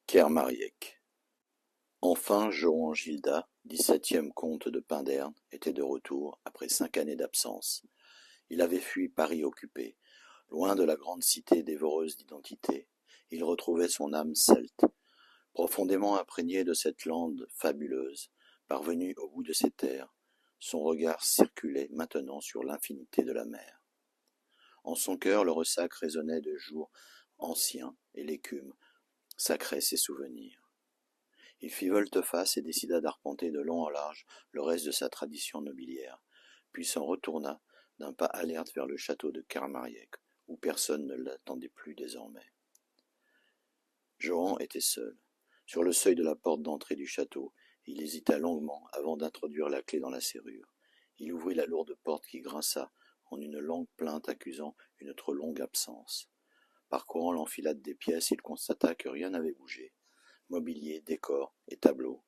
Kermariec. Enfin Johan Gilda, 17e comte de Pinderne, était de retour après 5 années d'absence. Il avait fui Paris occupé. Loin de la grande cité dévoreuse d'identité, il retrouvait son âme celte. Profondément imprégné de cette lande fabuleuse, parvenu au bout de ses terres, son regard circulait maintenant sur l'infinité de la mer. En son cœur le ressac résonnait de jours anciens, et l'écume sacrait ses souvenirs. Il fit volte-face et décida d'arpenter de long en large le reste de sa tradition nobiliaire, puis s'en retourna d'un pas alerte vers le château de Kermariec, où personne ne l'attendait plus désormais. Johan était seul. Sur le seuil de la porte d'entrée du château, il hésita longuement avant d'introduire la clé dans la serrure. Il ouvrit la lourde porte qui grinça en une longue plainte accusant une trop longue absence. Parcourant l'enfilade des pièces, il constata que rien n'avait bougé. Mobilier, décors et tableaux,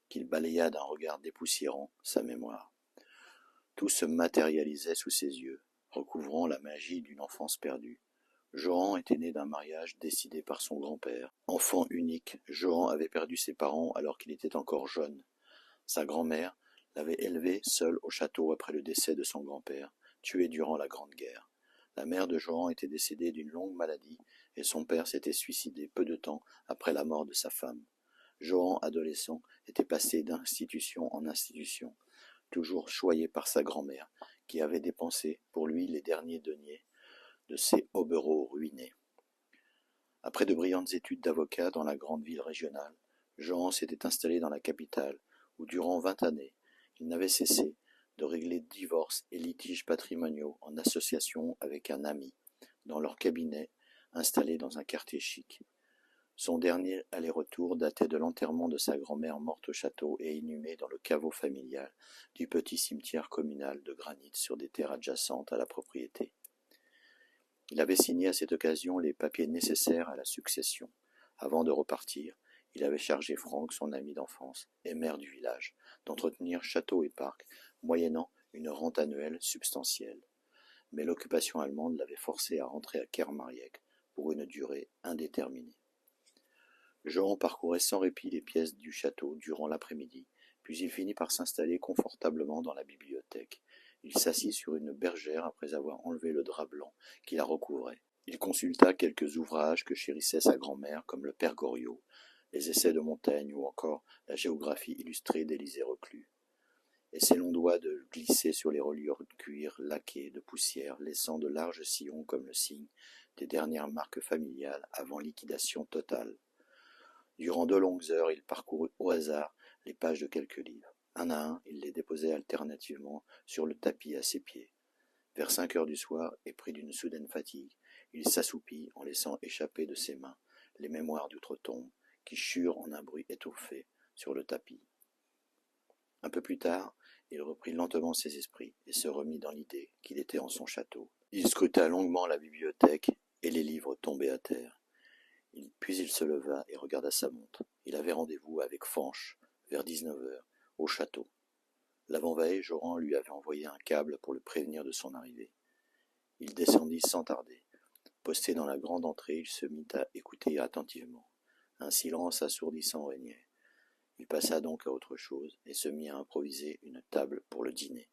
qu'il balaya d'un regard dépoussiérant sa mémoire. Tout se matérialisait sous ses yeux, recouvrant la magie d'une enfance perdue. Johan était né d'un mariage décidé par son grand-père. Enfant unique, Johan avait perdu ses parents alors qu'il était encore jeune. Sa grand-mère l'avait élevé seul au château après le décès de son grand-père, tué durant la Grande Guerre. La mère de Johan était décédée d'une longue maladie et son père s'était suicidé peu de temps après la mort de sa femme. Johan, adolescent, était passé d'institution en institution, toujours choyé par sa grand-mère, qui avait dépensé pour lui les derniers deniers de ses hobereaux ruinés. Après de brillantes études d'avocat dans la grande ville régionale, Johan s'était installé dans la capitale, où durant 20 années, il n'avait cessé de régler divorces et litiges patrimoniaux en association avec un ami, dans leur cabinet installé dans un quartier chic. Son dernier aller-retour datait de l'enterrement de sa grand-mère morte au château et inhumée dans le caveau familial du petit cimetière communal de granit sur des terres adjacentes à la propriété. Il avait signé à cette occasion les papiers nécessaires à la succession. Avant de repartir, il avait chargé Franck, son ami d'enfance et maire du village, d'entretenir château et parc, moyennant une rente annuelle substantielle. Mais l'occupation allemande l'avait forcé à rentrer à Kermariec pour une durée indéterminée. Johan parcourait sans répit les pièces du château durant l'après-midi, puis il finit par s'installer confortablement dans la bibliothèque. Il s'assit sur une bergère après avoir enlevé le drap blanc qui la recouvrait. Il consulta quelques ouvrages que chérissait sa grand-mère, comme le Père Goriot, les essais de Montaigne ou encore la géographie illustrée d'Élisée Reclus. Et ses longs doigts glissaient sur les reliures de cuir laquées de poussière, laissant de larges sillons comme le signe des dernières marques familiales avant liquidation totale. Durant 2 longues heures, il parcourut au hasard les pages de quelques livres. Un à un, il les déposait alternativement sur le tapis à ses pieds. Vers 5 heures du soir, et pris d'une soudaine fatigue, il s'assoupit en laissant échapper de ses mains les mémoires d'outre-tombe qui churent en un bruit étouffé sur le tapis. Un peu plus tard, il reprit lentement ses esprits et se remit dans l'idée qu'il était en son château. Il scruta longuement la bibliothèque et les livres tombés à terre. Puis il se leva et regarda sa montre. Il avait rendez-vous avec Fanch vers 19 heures au château. L'avant-veille, Johan lui avait envoyé un câble pour le prévenir de son arrivée. Il descendit sans tarder. Posté dans la grande entrée, il se mit à écouter attentivement. Un silence assourdissant régnait. Il passa donc à autre chose et se mit à improviser une table pour le dîner.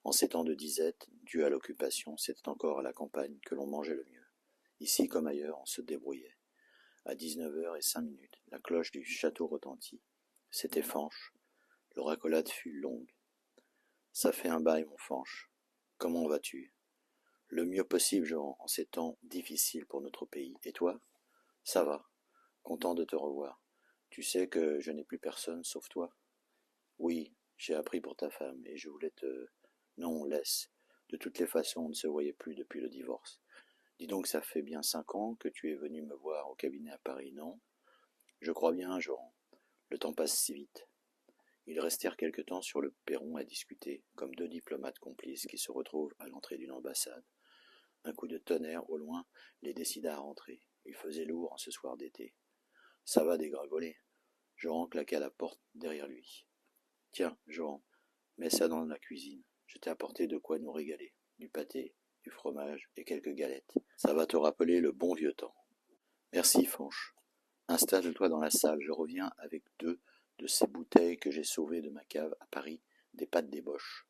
En ces temps de disette, dû à l'occupation, c'était encore à la campagne que l'on mangeait le mieux. Ici comme ailleurs, on se débrouillait. À 19h05, la cloche du château retentit. C'était Fanch. Leur accolade fut longue. Ça fait un bail, mon Fanch. Comment vas-tu? Le mieux possible, Jean, en ces temps difficiles pour notre pays. Et toi? Ça va. Content de te revoir. Tu sais que je n'ai plus personne sauf toi? Oui, j'ai appris pour ta femme et je voulais te... Non, laisse. De toutes les façons, on ne se voyait plus depuis le divorce. Dis donc, ça fait bien 5 ans que tu es venu me voir au cabinet à Paris, non? Je crois bien, Joran. Le temps passe si vite. Ils restèrent quelque temps sur le perron à discuter, comme 2 diplomates complices qui se retrouvent à l'entrée d'une ambassade. Un coup de tonnerre au loin les décida à rentrer. Il faisait lourd en ce soir d'été. Ça va dégringoler. Joran claqua la porte derrière lui. Tiens, Joran, mets ça dans la cuisine. Je t'ai apporté de quoi nous régaler. Du pâté, du fromage et quelques galettes. Ça va te rappeler le bon vieux temps. Merci, Fanch. Installe-toi dans la salle, je reviens avec 2 de ces bouteilles que j'ai sauvées de ma cave à Paris, des pâtes d'ébauche.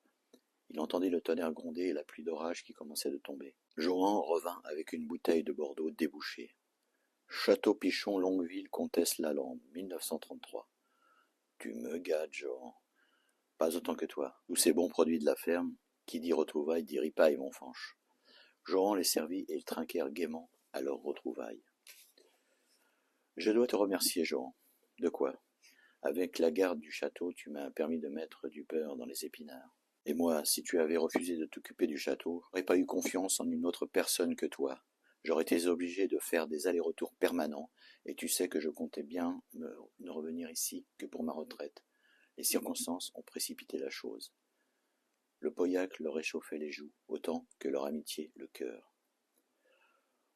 Il entendit le tonnerre gronder et la pluie d'orage qui commençait de tomber. Johan revint avec une bouteille de Bordeaux débouchée. Château Pichon, Longueville, Comtesse Lalande, 1933. Tu me gâtes, Johan. Pas autant que toi. Tous ces bons produits de la ferme, qui dit retrouvailles dit ripaille, mon fanche. Johan les servit et ils trinquèrent gaiement à leurs retrouvailles. Je dois te remercier, Johan. De quoi? Avec la garde du château, tu m'as permis de mettre du beurre dans les épinards. Et moi, si tu avais refusé de t'occuper du château, j'aurais pas eu confiance en une autre personne que toi. J'aurais été obligé de faire des allers-retours permanents, et tu sais que je comptais bien ne revenir ici que pour ma retraite. Les circonstances ont précipité la chose. Le Pauillac leur réchauffait les joues, autant que leur amitié le cœur.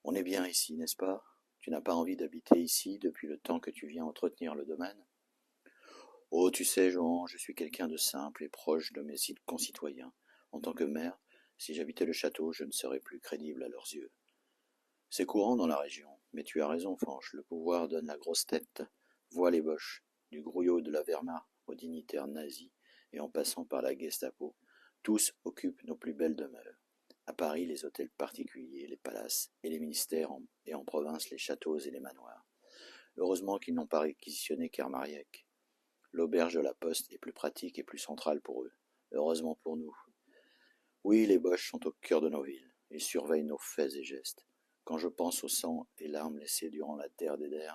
On est bien ici, n'est-ce pas? Tu n'as pas envie d'habiter ici depuis le temps que tu viens entretenir le domaine? Oh, tu sais, Johan, je suis quelqu'un de simple et proche de mes concitoyens. En tant que maire, si j'habitais le château, je ne serais plus crédible à leurs yeux. C'est courant dans la région, mais tu as raison, Fanche, le pouvoir donne la grosse tête. Vois les Boches, du grouillot de la Wehrmacht aux dignitaires nazis, et en passant par la Gestapo, tous occupent nos plus belles demeures. À Paris, les hôtels particuliers, les palaces et les ministères, et en province, les châteaux et les manoirs. Heureusement qu'ils n'ont pas réquisitionné Kermariec. L'auberge de la Poste est plus pratique et plus centrale pour eux. Heureusement pour nous. Oui, les Boches sont au cœur de nos villes. Ils surveillent nos faits et gestes. Quand je pense au sang et larmes laissées durant la terre d'Eder,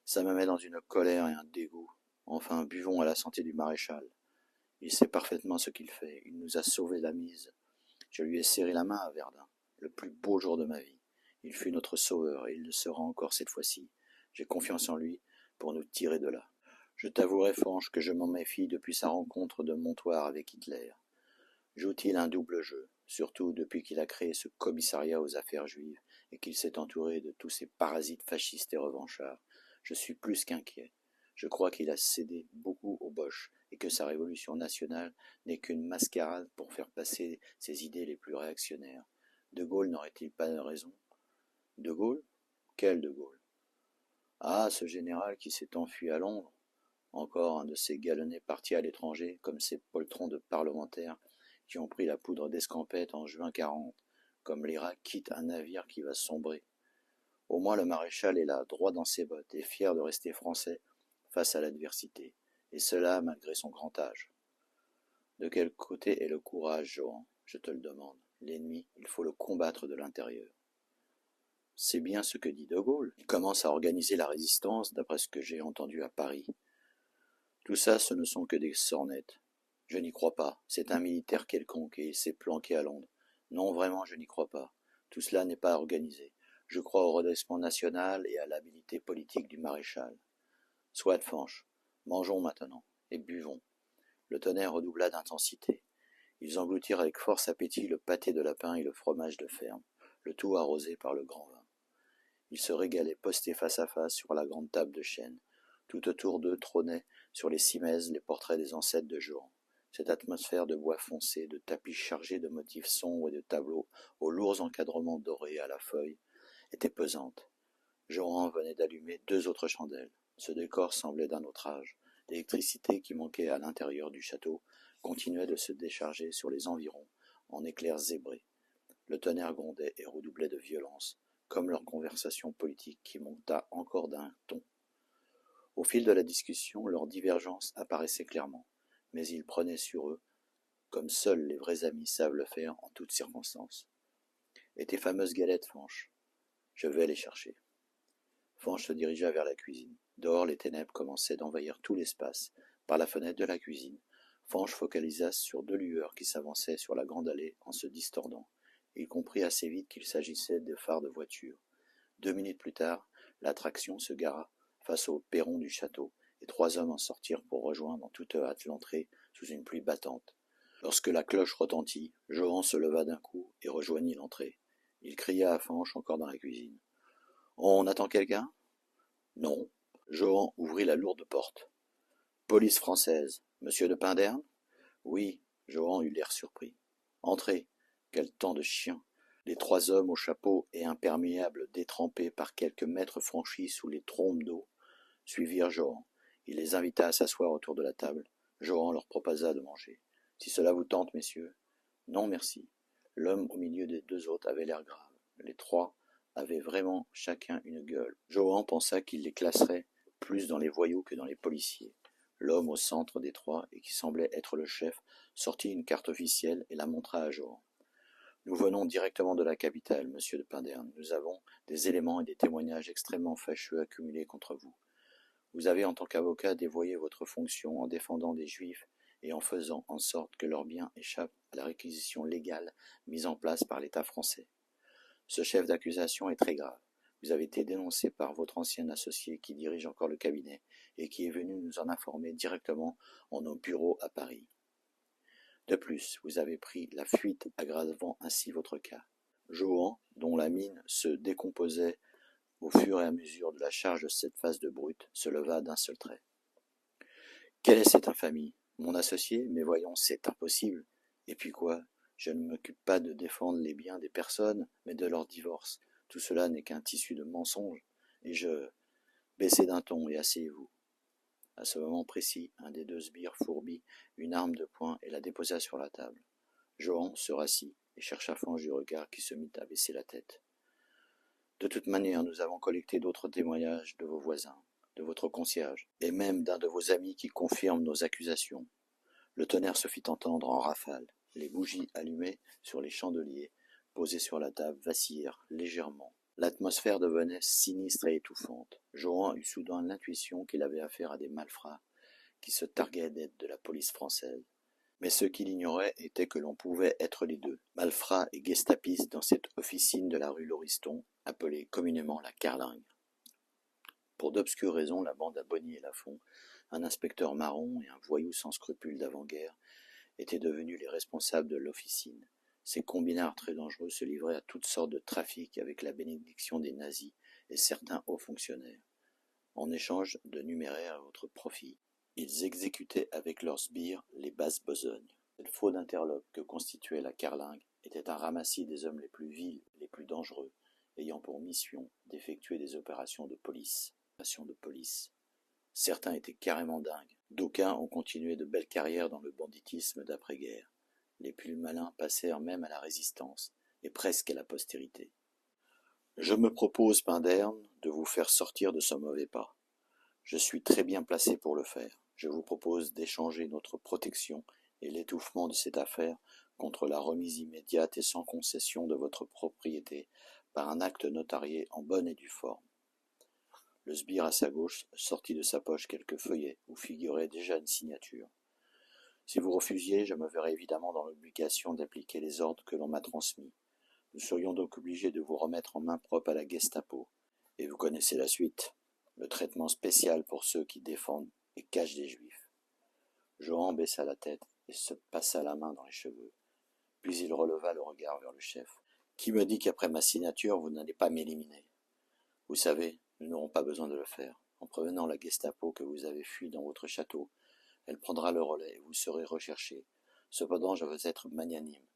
ça me met dans une colère et un dégoût. Enfin, buvons à la santé du maréchal. Il sait parfaitement ce qu'il fait. Il nous a sauvé la mise. Je lui ai serré la main à Verdun, le plus beau jour de ma vie. Il fut notre sauveur et il le sera encore cette fois-ci. J'ai confiance en lui pour nous tirer de là. Je t'avouerai, Fanche, que je m'en méfie depuis sa rencontre de Montoire avec Hitler. Joue-t-il un double jeu, surtout depuis qu'il a créé ce commissariat aux affaires juives et qu'il s'est entouré de tous ces parasites fascistes et revanchards? Je suis plus qu'inquiet. Je crois qu'il a cédé beaucoup aux Boches et que sa révolution nationale n'est qu'une mascarade pour faire passer ses idées les plus réactionnaires. De Gaulle n'aurait-il pas raison? De Gaulle? Quel De Gaulle? Ah, ce général qui s'est enfui à Londres. Encore un de ces galonnés partis à l'étranger, comme ces poltrons de parlementaires qui ont pris la poudre d'escampette en juin 40, comme l'Irak quitte un navire qui va sombrer. Au moins le maréchal est là, droit dans ses bottes, et fier de rester français face à l'adversité, et cela malgré son grand âge. De quel côté est le courage, Johan? Je te le demande. L'ennemi, il faut le combattre de l'intérieur. C'est bien ce que dit De Gaulle. Il commence à organiser la résistance, d'après ce que j'ai entendu à Paris. Tout ça, ce ne sont que des sornettes. Je n'y crois pas. C'est un militaire quelconque et il s'est planqué à Londres. Non, vraiment, je n'y crois pas. Tout cela n'est pas organisé. Je crois au redressement national et à l'habilité politique du maréchal. Soit, Fanche. Mangeons maintenant et buvons. Le tonnerre redoubla d'intensité. Ils engloutirent avec force appétit le pâté de lapin et le fromage de ferme, le tout arrosé par le grand vin. Ils se régalaient postés face à face sur la grande table de chêne. Tout autour d'eux trônaient sur les cimaises les portraits des ancêtres de Johan. Cette atmosphère de bois foncé, de tapis chargés de motifs sombres et de tableaux aux lourds encadrements dorés à la feuille était pesante. Johan venait d'allumer 2 autres chandelles. Ce décor semblait d'un autre âge. L'électricité qui manquait à l'intérieur du château continuait de se décharger sur les environs en éclairs zébrés. Le tonnerre grondait et redoublait de violence, comme leur conversation politique qui monta encore d'un ton. Au fil de la discussion, leurs divergences apparaissaient clairement, mais ils prenaient sur eux, comme seuls les vrais amis savent le faire en toutes circonstances. Et tes fameuses galettes, Fanche? Je vais les chercher. Fanche se dirigea vers la cuisine. Dehors, les ténèbres commençaient d'envahir tout l'espace. Par la fenêtre de la cuisine, Fanche focalisa sur 2 lueurs qui s'avançaient sur la grande allée en se distordant. Il comprit assez vite qu'il s'agissait de phares de voiture. 2 minutes plus tard, l'attraction se gara face au perron du château, et 3 hommes en sortirent pour rejoindre en toute hâte l'entrée sous une pluie battante. Lorsque la cloche retentit, Johan se leva d'un coup et rejoignit l'entrée. Il cria à Fanche encore dans la cuisine. On attend quelqu'un? Non. Johan ouvrit la lourde porte. Police française. Monsieur de Pinderne? Oui. Johan eut l'air surpris. Entrez. Quel temps de chien. Les 3 hommes aux chapeaux et imperméables détrempés par quelques mètres franchis sous les trombes d'eau suivirent Johan. Il les invita à s'asseoir autour de la table. Johan leur proposa de manger. « Si cela vous tente, messieurs. »« Non, merci. » L'homme au milieu des 2 autres avait l'air grave. Les 3 avaient vraiment chacun une gueule. Johan pensa qu'il les classerait plus dans les voyous que dans les policiers. L'homme au centre des 3, et qui semblait être le chef, sortit une carte officielle et la montra à Johan. « Nous venons directement de la capitale, monsieur de Pendernes. Nous avons des éléments et des témoignages extrêmement fâcheux accumulés contre vous. Vous avez, en tant qu'avocat, dévoyé votre fonction en défendant des Juifs et en faisant en sorte que leurs biens échappent à la réquisition légale mise en place par l'État français. Ce chef d'accusation est très grave. Vous avez été dénoncé par votre ancien associé qui dirige encore le cabinet et qui est venu nous en informer directement en nos bureaux à Paris. De plus, vous avez pris la fuite, aggravant ainsi votre cas. » Johan, dont la mine se décomposait au fur et à mesure de la charge de cette phase de brute, se leva d'un seul trait. « Quelle est cette infamie? Mon associé? Mais voyons, c'est impossible. Et puis quoi? Je ne m'occupe pas de défendre les biens des personnes, mais de leur divorce. Tout cela n'est qu'un tissu de mensonges. Et je... » Baissez d'un ton et asseyez-vous. À ce moment précis, un des 2 sbires fourbit une arme de poing et la déposa sur la table. Johan se rassit et chercha Fange du regard qui se mit à baisser la tête. « De toute manière, nous avons collecté d'autres témoignages de vos voisins, de votre concierge, et même d'un de vos amis qui confirme nos accusations. » Le tonnerre se fit entendre en rafale. Les bougies allumées sur les chandeliers posés sur la table vacillèrent légèrement. L'atmosphère devenait sinistre et étouffante. Johan eut soudain l'intuition qu'il avait affaire à des malfrats qui se targuaient d'être de la police française. Mais ce qu'il ignorait était que l'on pouvait être les 2, malfrats et gestapistes, dans cette officine de la rue Lauriston, appelée communément la Carlingue. Pour d'obscures raisons, la bande à Bonny et Lafont, un inspecteur marron et un voyou sans scrupules d'avant-guerre, étaient devenus les responsables de l'officine. Ces combinards très dangereux se livraient à toutes sortes de trafics avec la bénédiction des nazis et certains hauts fonctionnaires. En échange de numéraires à votre profit, ils exécutaient avec leurs sbires les basses besognes. Cette faux d'interlope que constituait la Carlingue était un ramassis des hommes les plus vils et les plus dangereux, ayant pour mission d'effectuer des opérations de police. Certains étaient carrément dingues. D'aucuns ont continué de belles carrières dans le banditisme d'après-guerre. Les plus malins passèrent même à la résistance, et presque à la postérité. Je me propose, Pendernes, de vous faire sortir de ce mauvais pas. Je suis très bien placé pour le faire. Je vous propose d'échanger notre protection et l'étouffement de cette affaire contre la remise immédiate et sans concession de votre propriété par un acte notarié en bonne et due forme. Le sbire à sa gauche sortit de sa poche quelques feuillets où figurait déjà une signature. Si vous refusiez, je me verrais évidemment dans l'obligation d'appliquer les ordres que l'on m'a transmis. Nous serions donc obligés de vous remettre en main propre à la Gestapo. Et vous connaissez la suite. Le traitement spécial pour ceux qui défendent et cachent des Juifs. Johan baissa la tête et se passa la main dans les cheveux. Puis il releva le regard vers le chef. Qui me dit qu'après ma signature, vous n'allez pas m'éliminer? Vous savez, nous n'aurons pas besoin de le faire. En prévenant la Gestapo que vous avez fui dans votre château, elle prendra le relais et vous serez recherché. Cependant, je veux être magnanime.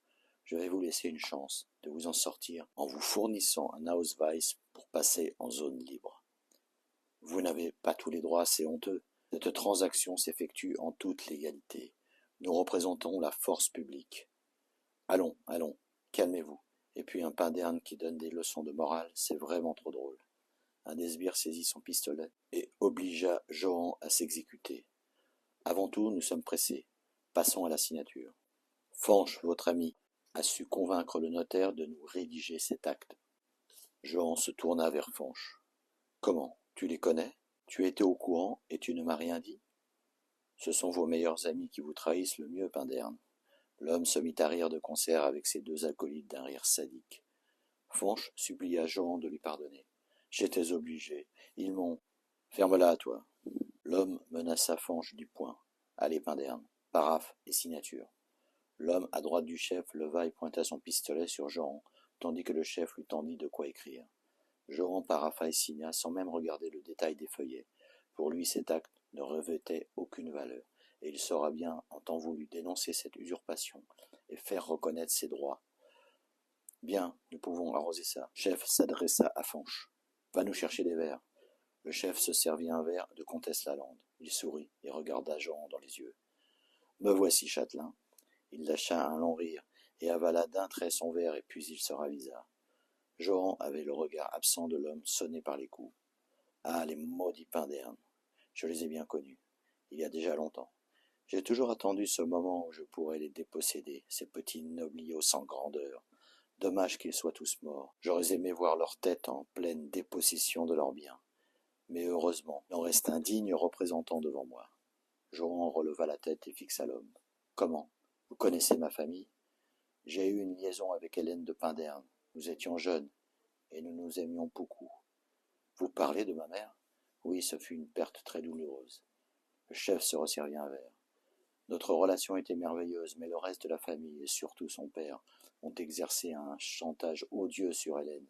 Je vais vous laisser une chance de vous en sortir en vous fournissant un Ausweis pour passer en zone libre. Vous n'avez pas tous les droits, c'est honteux. Cette transaction s'effectue en toute légalité. Nous représentons la force publique. Allons, allons, calmez-vous. Et puis un Pendernes qui donne des leçons de morale, c'est vraiment trop drôle. Un des sbires saisit son pistolet et obligea Johan à s'exécuter. Avant tout, nous sommes pressés. Passons à la signature. Fanche, votre ami, a su convaincre le notaire de nous rédiger cet acte. Johan se tourna vers Fanche. Comment? Tu les connais? Tu étais au courant et tu ne m'as rien dit? Ce sont vos meilleurs amis qui vous trahissent le mieux, Pendernes. L'homme se mit à rire de concert avec ses 2 acolytes d'un rire sadique. Fanche supplia Johan de lui pardonner. J'étais obligé. Ils m'ont... Ferme-la, toi. L'homme menaça Fanche du poing. Allez, Pendernes, paraphe et signature. L'homme à droite du chef leva et pointa son pistolet sur Johan, tandis que le chef lui tendit de quoi écrire. Johan parapha et signa sans même regarder le détail des feuillets. Pour lui, cet acte ne revêtait aucune valeur, et il saura bien, en temps voulu, dénoncer cette usurpation et faire reconnaître ses droits. Bien, nous pouvons arroser ça. Le chef s'adressa à Fanch. Va nous chercher des verres. Le chef se servit un verre de Comtesse Lalande. Il sourit et regarda Jehan dans les yeux. Me voici, châtelain. Il lâcha un long rire et avala d'un trait son verre et puis il se ravisa. Jehan avait le regard absent de l'homme sonné par les coups. Ah, les maudits Pindernes. Je les ai bien connus. Il y a déjà longtemps. J'ai toujours attendu ce moment où je pourrais les déposséder, ces petits nobliaux sans grandeur. Dommage qu'ils soient tous morts. J'aurais aimé voir leur tête en pleine dépossession de leurs biens. Mais heureusement, il en reste un digne représentant devant moi. Jehan releva la tête et fixa l'homme. Comment? Vous connaissez ma famille? J'ai eu une liaison avec Hélène de Pinderne. Nous étions jeunes, et nous nous aimions beaucoup. Vous parlez de ma mère? Oui, ce fut une perte très douloureuse. Le chef se resservit un verre. Notre relation était merveilleuse, mais le reste de la famille, et surtout son père, ont exercé un chantage odieux sur Hélène.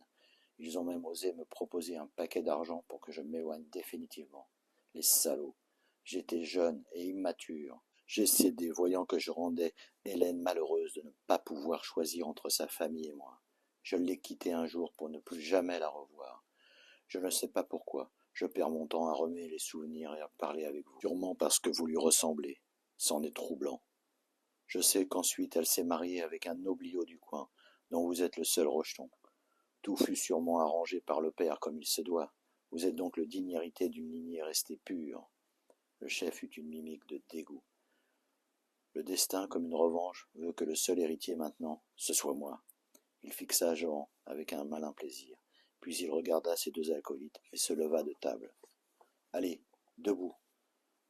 Ils ont même osé me proposer un paquet d'argent pour que je m'éloigne définitivement. Les salauds. J'étais jeune et immature. J'ai cédé, voyant que je rendais Hélène malheureuse de ne pas pouvoir choisir entre sa famille et moi. Je l'ai quittée un jour pour ne plus jamais la revoir. Je ne sais pas pourquoi. Je perds mon temps à remuer les souvenirs et à parler avec vous. Sûrement parce que vous lui ressemblez. C'en est troublant. Je sais qu'ensuite elle s'est mariée avec un nobliau du coin, dont vous êtes le seul rejeton. Tout fut sûrement arrangé par le père comme il se doit. Vous êtes donc le digne héritier d'une lignée restée pure. Le chef eut une mimique de dégoût. Le destin, comme une revanche, veut que le seul héritier maintenant, ce soit moi. Il fixa Jehan avec un malin plaisir, puis il regarda ses deux acolytes et se leva de table. Allez, debout.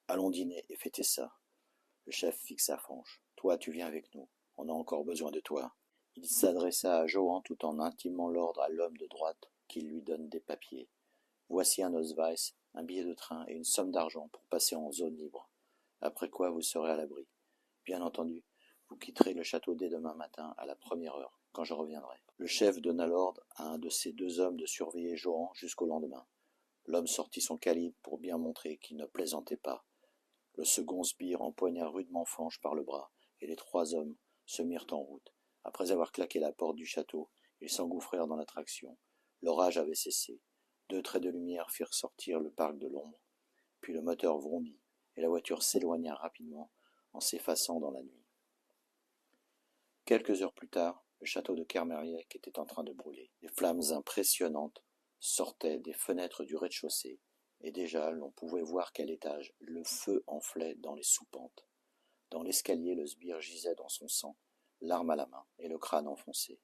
Allons dîner et fêter ça. Le chef fixa Fanch. Toi, tu viens avec nous. On a encore besoin de toi. Il s'adressa à Jehan tout en intimant l'ordre à l'homme de droite qu'il lui donne des papiers. Voici un Ausweis, un billet de train et une somme d'argent pour passer en zone libre. Après quoi vous serez à l'abri. Bien entendu, vous quitterez le château dès demain matin à la première heure, quand je reviendrai. Le chef donna l'ordre à un de ses deux hommes de surveiller Jehan jusqu'au lendemain. L'homme sortit son calibre pour bien montrer qu'il ne plaisantait pas. Le second sbire empoigna rudement Fanch par le bras, et les trois hommes se mirent en route. Après avoir claqué la porte du château, ils s'engouffrèrent dans l'attraction. L'orage avait cessé. Deux traits de lumière firent sortir le parc de l'ombre. Puis le moteur vrombit, et la voiture s'éloigna rapidement, en s'effaçant dans la nuit. Quelques heures plus tard, le château de Kermariec était en train de brûler. Des flammes impressionnantes sortaient des fenêtres du rez-de-chaussée, et déjà l'on pouvait voir qu'à l'étage, le feu enflait dans les soupentes. Dans l'escalier, le sbire gisait dans son sang, l'arme à la main et le crâne enfoncé.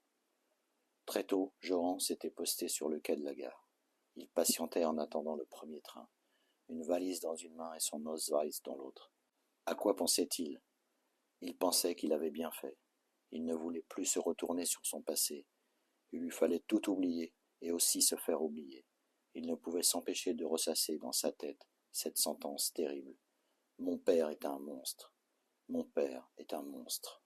Très tôt, Jehan s'était posté sur le quai de la gare. Il patientait en attendant le premier train, une valise dans une main et son Ausweis dans l'autre. À quoi pensait-il? Il pensait qu'il avait bien fait. Il ne voulait plus se retourner sur son passé. Il lui fallait tout oublier et aussi se faire oublier. Il ne pouvait s'empêcher de ressasser dans sa tête cette sentence terrible. Mon père est un monstre. Mon père est un monstre.